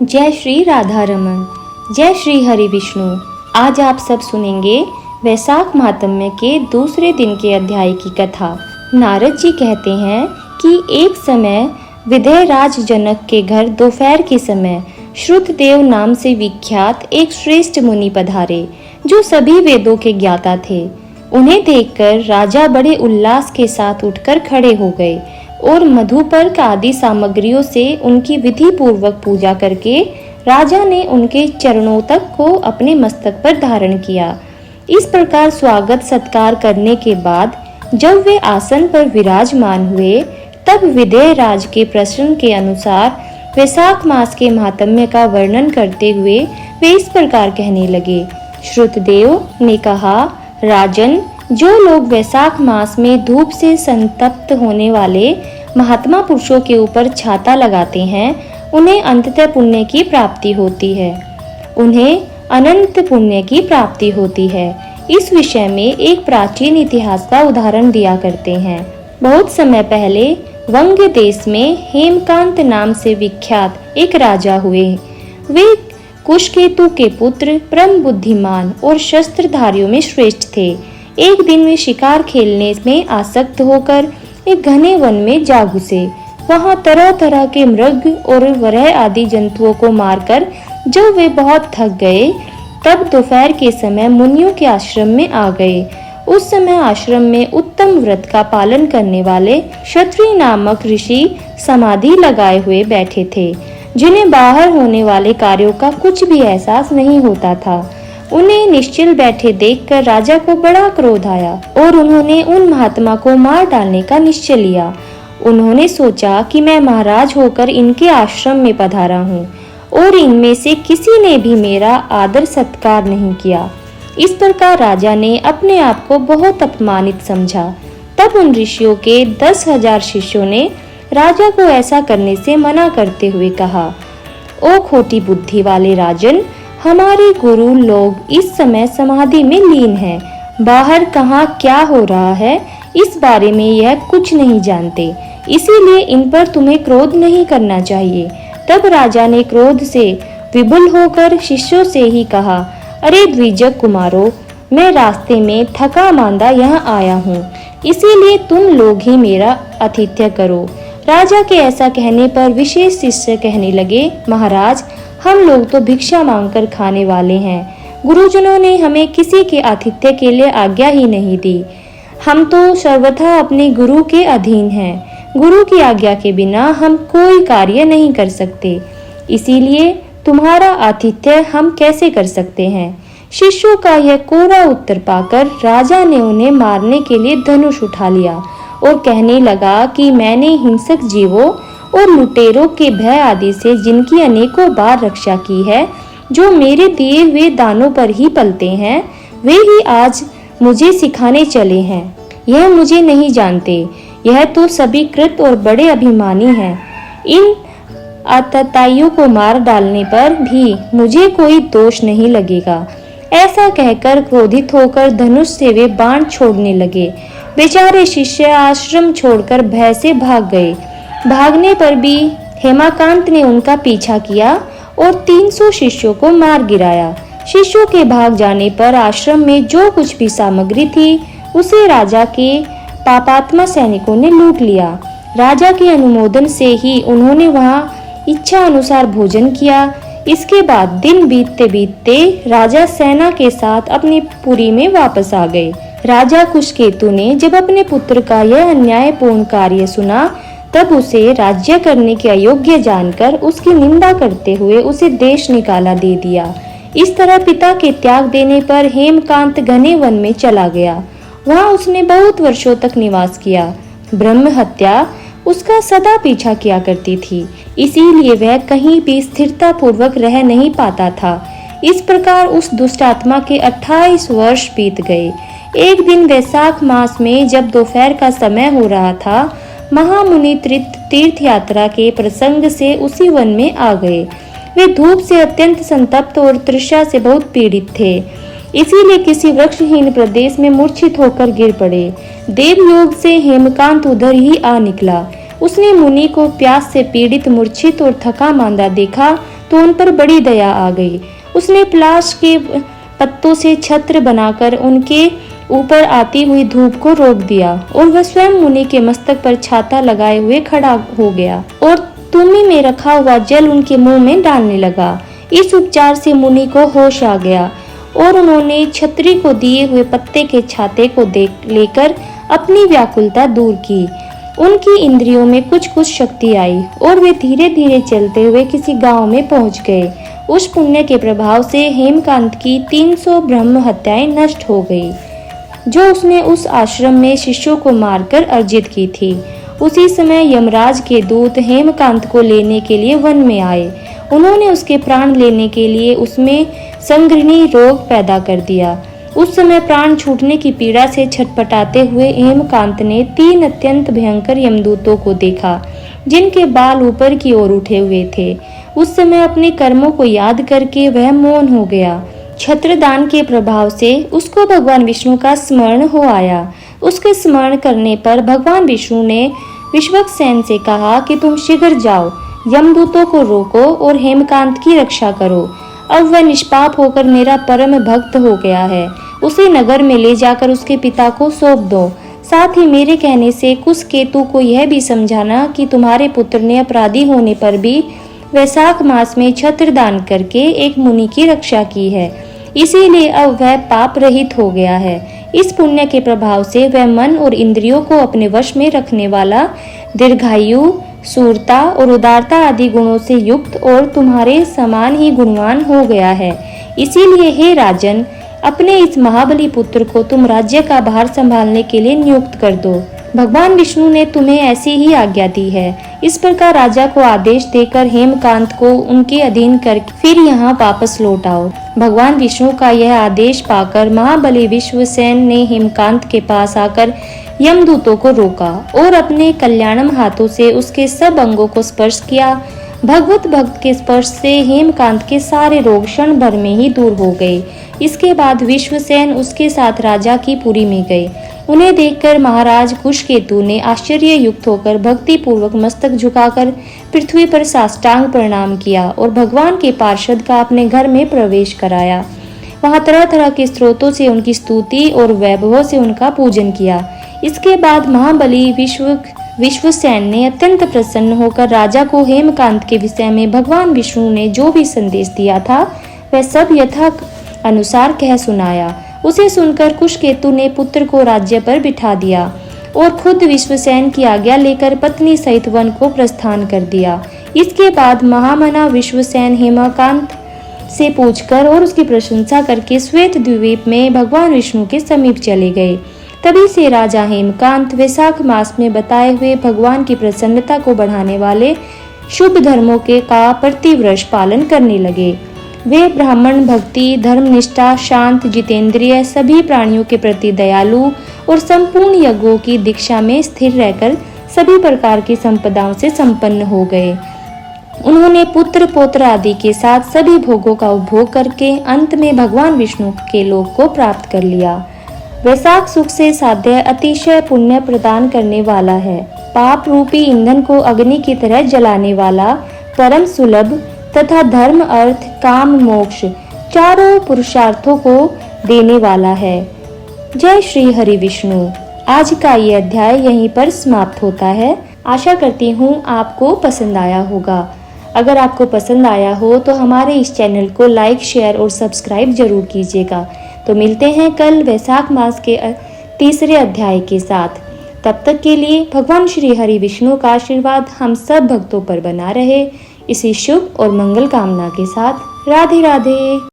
जय श्री राधा रमन, जय श्री हरि विष्णु। आज आप सब सुनेंगे वैशाख महात्म्य के दूसरे दिन के अध्याय की कथा। नारद जी कहते हैं कि एक समय विदेह राज जनक के घर दोपहर के समय श्रुतदेव नाम से विख्यात एक श्रेष्ठ मुनि पधारे, जो सभी वेदों के ज्ञाता थे। उन्हें देखकर राजा बड़े उल्लास के साथ उठकर खड़े हो गए और मधुपर्क आदि सामग्रियों से उनकी विधि पूर्वक पूजा करके राजा ने उनके चरणों तक को अपने मस्तक पर धारण किया। इस प्रकार स्वागत सत्कार करने के बाद जब वे आसन पर विराजमान हुए, तब विदेह राज के प्रश्न के अनुसार वैशाख मास के महात्म्य का वर्णन करते हुए वे इस प्रकार कहने लगे। श्रुतदेव ने कहा, राजन, जो लोग वैशाख मास में धूप से संतप्त होने वाले महात्मा पुरुषों के ऊपर छाता लगाते हैं, उन्हें अंततः पुण्य की प्राप्ति होती है। उन्हें अनंत पुण्य की प्राप्ति होती है। इस विषय में एक प्राचीन इतिहास का उदाहरण दिया करते हैं। बहुत समय पहले वंग देश में हेमकांत नाम से विख्यात एक राजा हुए। वे कुशकेतु के पुत्र, परम बुद्धिमान और शस्त्रधारियों में श्रेष्ठ थे। एक दिन वे शिकार खेलने में आसक्त होकर एक घने वन में जा घुसे। वहां तरह तरह के मृग और वरह आदि जंतुओं को मारकर जब वे बहुत थक गए, तब दोपहर के समय मुनियों के आश्रम में आ गए। उस समय आश्रम में उत्तम व्रत का पालन करने वाले क्षत्रिय नामक ऋषि समाधि लगाए हुए बैठे थे, जिन्हें बाहर होने वाले कार्यों का कुछ भी एहसास नहीं होता था। उन्हें निश्चल बैठे देखकर राजा को बड़ा क्रोध आया और उन्होंने उन महात्मा को मार डालने का निश्चय लिया। उन्होंने सोचा कि मैं महाराज होकर इनके आश्रम में पधारा हूँ और इनमें से किसी ने भी मेरा आदर सत्कार नहीं किया। इस प्रकार राजा ने अपने आप को बहुत अपमानित समझा। तब उन ऋषियों के 10,000 शिष्यों ने राजा को ऐसा करने से मना करते हुए कहा, ओ खोटी बुद्धि वाले राजन, हमारे गुरु लोग इस समय समाधि में लीन हैं। बाहर कहाँ क्या हो रहा है, इस बारे में यह कुछ नहीं जानते, इसीलिए इन पर तुम्हें क्रोध नहीं करना चाहिए। तब राजा ने क्रोध से विभुल होकर शिष्यों से ही कहा, अरे द्विजक कुमारों, मैं रास्ते में थका मांदा यहाँ आया हूँ, इसीलिए तुम लोग ही मेरा आतिथ्य करो। राजा के ऐसा कहने पर विशेष शिष्य कहने लगे, महाराज, हम लोग तो भिक्षा मांगकर खाने वाले हैं। गुरुजनों ने हमें किसी के आतिथ्य के लिए आज्ञा ही नहीं दी। हम तो सर्वथा अपने गुरु के अधीन हैं। गुरु की आज्ञा के बिना हम कोई कार्य नहीं कर सकते, इसीलिए तुम्हारा आतिथ्य हम कैसे कर सकते हैं। शिष्यों का यह कोरा उत्तर पाकर राजा ने उन्हें मारने के लिए धनुष उठा लिया और कहने लगा कि मैंने हिंसक जीवों और लुटेरों के भय आदि से जिनकी अनेकों बार रक्षा की है, जो मेरे दिए हुए दानों पर ही पलते हैं, वे ही आज मुझे सिखाने चले हैं। यह मुझे नहीं जानते, यह तो सभी कृत और बड़े अभिमानी हैं। इन आतताइयों को मार डालने पर भी मुझे कोई दोष नहीं लगेगा। ऐसा कहकर क्रोधित होकर धनुष से वे बाण छोड़ने लगे। बेचारे शिष्य आश्रम छोड़कर भय से भाग गए। भागने पर भी हेमकांत ने उनका पीछा किया और 300 शिष्यों को मार गिराया। शिष्यों के भाग जाने पर आश्रम में जो कुछ भी सामग्री थी, उसे राजा के पापात्मा सैनिकों ने लूट लिया। राजा के अनुमोदन से ही उन्होंने वहां इच्छा अनुसार भोजन किया। इसके बाद दिन बीतते बीतते राजा सेना के साथ अपनी पुरी में वापस आ गए। राजा कुशकेतु ने जब अपने पुत्र का यह अन्यायपूर्ण कार्य सुना, तब उसे राज्य करने के अयोग्य जानकर उसकी निंदा करते हुए उसे देश निकाला दे दिया। इस तरह पिता के त्याग देने पर हेमकांत घने वन में चला गया। वहां उसने बहुत वर्षों तक निवास किया। ब्रह्म हत्या उसका सदा पीछा किया करती थी, इसीलिए वह कहीं भी स्थिरता पूर्वक रह नहीं पाता था। इस प्रकार उस दुष्ट आत्मा के 28 वर्ष बीत गए। एक दिन वैशाख मास में जब दोपहर का समय हो रहा था, महामुनि तीर्थ यात्रा के प्रसंग से उसी वन में आ गए। वे धूप से अत्यंत संतप्त और तृषा से बहुत पीड़ित थे, इसीलिए किसी वृक्षहीन प्रदेश में मूर्छित होकर गिर पड़े। देवयोग से हेमकांत उधर ही आ निकला। उसने मुनि को प्यास से पीड़ित, मूर्छित और थका मांदा देखा तो उन पर बड़ी दया आ गई। उसने प्लास के पत्तों से छत्र बनाकर उनके ऊपर आती हुई धूप को रोक दिया और वह स्वयं मुनि के मस्तक पर छाता लगाए हुए खड़ा हो गया और तुमी में रखा हुआ जल उनके मुंह में डालने लगा। इस उपचार से मुनि को होश आ गया और उन्होंने छत्री को दिए हुए पत्ते के छाते को लेकर अपनी व्याकुलता दूर की। उनकी इंद्रियों में कुछ शक्ति आई और वे धीरे धीरे चलते हुए किसी गांव में पहुंच गए। उस पुण्य के प्रभाव से हेमकांत की 300 ब्रह्म हत्याएं नष्ट हो गई, जो उसने उस आश्रम में शिष्यों को मारकर अर्जित की थी। उसी समय यमराज के दूत हेमकांत को लेने के लिए वन में आए। उन्होंने उसके प्राण लेने के लिए उसमें संघृणी रोग पैदा कर दिया। उस समय प्राण छूटने की पीड़ा से छटपटाते हुए हेमकांत ने 3 अत्यंत भयंकर यमदूतों को देखा, जिनके बाल ऊपर की ओर उठे हुए थे। उस समय अपने कर्मों को याद करके वह मौन हो गया। छत्रदान के प्रभाव से उसको भगवान विष्णु का स्मरण हो आया। उसके स्मरण करने पर भगवान विष्णु ने विश्वक्सेन से कहा कि तुम शीघ्र जाओ, यमदूतों को रोको और हेमकांत की रक्षा करो। अब वह निष्पाप होकर मेरा परम भक्त हो गया है। उसे नगर में ले जाकर उसके पिता को सौंप दो। साथ ही मेरे कहने से कुशकेतु को यह भी समझाना कि तुम्हारे पुत्र ने अपराधी होने पर भी वैशाख मास में छत्रदान करके एक मुनि की रक्षा की है, इसीलिए अब वह पाप रहित हो गया है। इस पुण्य के प्रभाव से वह मन और इंद्रियों को अपने वश में रखने वाला, दीर्घायु, सूरता और उदारता आदि गुणों से युक्त और तुम्हारे समान ही गुणवान हो गया है। इसीलिए हे राजन, अपने इस महाबली पुत्र को तुम राज्य का भार संभालने के लिए नियुक्त कर दो। भगवान विष्णु ने तुम्हें ऐसी ही आज्ञा दी है। इस प्रकार राजा को आदेश देकर हेमकांत को उनके अधीन करके फिर यहाँ वापस लौट आओ। भगवान विष्णु का यह आदेश पाकर महाबली विश्वसेन ने हेमकांत के पास आकर यमदूतों को रोका और अपने कल्याणम हाथों से उसके सब अंगों को स्पर्श किया। भगवत भक्त के स्पर्श से हेमकांत के सारे रोग क्षण भर में ही दूर हो गए। इसके बाद विश्वसेन उसके साथ राजा की पुरी में गए। उन्हें देखकर महाराज कुशकेतु ने आश्चर्य युक्त होकर भक्ति पूर्वक मस्तक झुकाकर पृथ्वी पर साष्टांग प्रणाम किया और भगवान के पार्षद का अपने घर में प्रवेश कराया। वहां तरह तरह के स्रोतों से उनकी स्तुति और वैभव से उनका पूजन किया। इसके बाद महाबली विश्वसेन ने अत्यंत प्रसन्न होकर राजा को हेमकांत के विषय में भगवान विष्णु ने जो भी संदेश दिया था वह सब यथा अनुसार कह सुनाया। उसे सुनकर कुशकेतु ने पुत्र को राज्य पर बिठा दिया और खुद विश्वसेन की आज्ञा लेकर पत्नी सहित वन को प्रस्थान कर दिया। इसके बाद महामना विश्वसेन हेमकांत से पूछकर और उसकी प्रशंसा करके श्वेत द्वीप में भगवान विष्णु के समीप चले गए। तभी से राजा हेमकांत वैशाख मास में बताए हुए भगवान की प्रसन्नता को बढ़ाने वाले शुभ धर्मों के का प्रतिवर्ष पालन करने लगे। वे ब्राह्मण भक्ति, धर्मनिष्ठा, शांत, जितेंद्रिय, सभी प्राणियों के प्रति दयालु और संपूर्ण यज्ञों की दीक्षा में स्थिर रहकर सभी प्रकार की संपदाओं से संपन्न हो गए। उन्होंने पुत्र पौत्र आदि के साथ सभी भोगों का उपभोग करके अंत में भगवान विष्णु के लोक को प्राप्त कर लिया। वैशाख सुख से साध्य अतिशय पुण्य प्रदान करने वाला है। पाप रूपी ईंधन को अग्नि की तरह जलाने वाला, परम सुलभ तथा धर्म, अर्थ, काम, मोक्ष चारों पुरुषार्थों को देने वाला है। जय श्री हरि विष्णु। आज का ये अध्याय यहीं पर समाप्त होता है। आशा करती हूँ आपको पसंद आया होगा। अगर आपको पसंद आया हो तो हमारे इस चैनल को लाइक, शेयर और सब्सक्राइब जरूर कीजिएगा। तो मिलते हैं कल वैशाख मास के तीसरे अध्याय के साथ। तब तक के लिए भगवान श्री हरि विष्णु का आशीर्वाद हम सब भक्तों पर बना रहे। इसी शुभ और मंगल कामना के साथ राधे राधे।